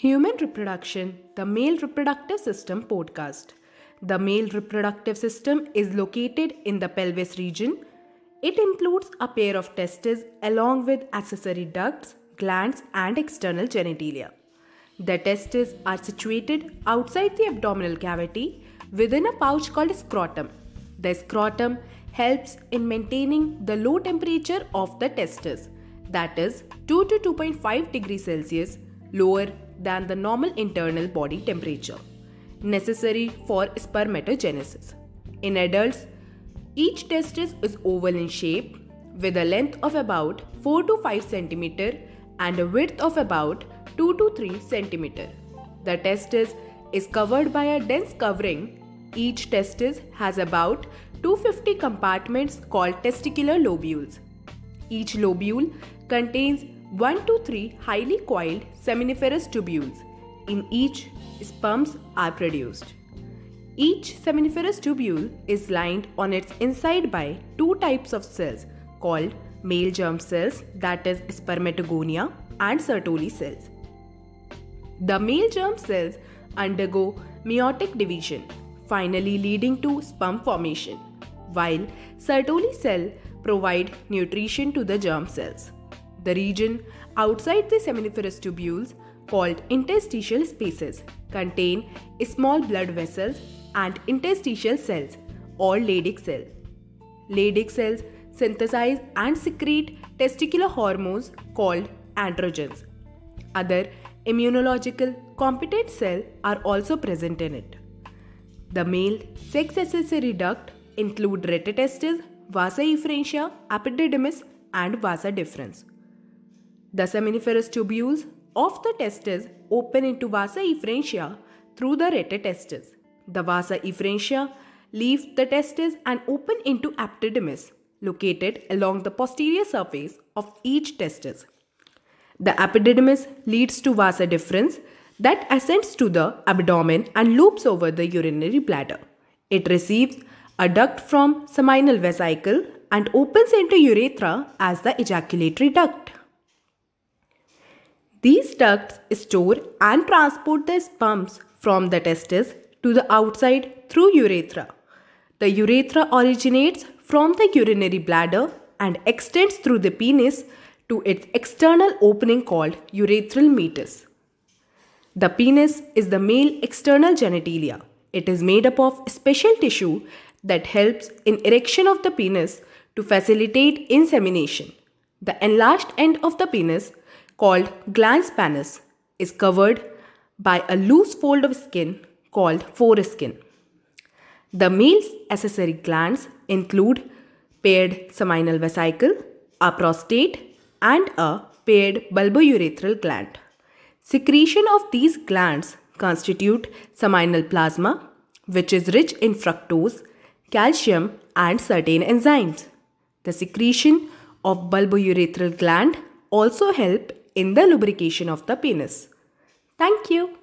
Human Reproduction, the Male Reproductive System podcast. The male reproductive system is located in the pelvis region. It includes a pair of testes along with accessory ducts, glands, and external genitalia. The testes are situated outside the abdominal cavity within a pouch called scrotum. The scrotum helps in maintaining the low temperature of the testes, that is 2 to 2.5 degrees Celsius, lower than the normal internal body temperature, necessary for spermatogenesis. In adults, each testis is oval in shape with a length of about 4 to 5 cm and a width of about 2 to 3 cm. The testis is covered by a dense covering. Each testis has about 250 compartments called testicular lobules. Each lobule contains 1 to 3 highly coiled seminiferous tubules. In each, sperms are produced. Each seminiferous tubule is lined on its inside by two types of cells called male germ cells, that is spermatogonia, and Sertoli cells. The male germ cells undergo meiotic division, finally leading to sperm formation, while Sertoli cells provide nutrition to the germ cells. The region outside the seminiferous tubules, called interstitial spaces, contain small blood vessels and interstitial cells or Leydig cells. Leydig cells synthesize and secrete testicular hormones called androgens. Other immunological competent cells are also present in it. The male sex accessory duct include retitestis, vasa efferentia, epididymis, and vasa deferens. The seminiferous tubules of the testes open into vasa efferentia through the retitestis. The vasa efferentia leave the testes and open into epididymis, located along the posterior surface of each testis. The epididymis leads to vasa deferens that ascends to the abdomen and loops over the urinary bladder. It receives a duct from seminal vesicle and opens into urethra as the ejaculatory duct. These ducts store and transport the sperms from the testes to the outside through urethra. The urethra originates from the urinary bladder and extends through the penis to its external opening called urethral meatus. The penis is the male external genitalia. It is made up of special tissue that helps in erection of the penis to facilitate insemination. The enlarged end of the penis, called glans penis, is covered by a loose fold of skin called foreskin. The male's accessory glands include paired seminal vesicle, a prostate, and a paired bulbourethral gland. Secretion of these glands constitute seminal plasma, which is rich in fructose, calcium, and certain enzymes. The secretion of bulbourethral gland also help in the lubrication of the penis. Thank you.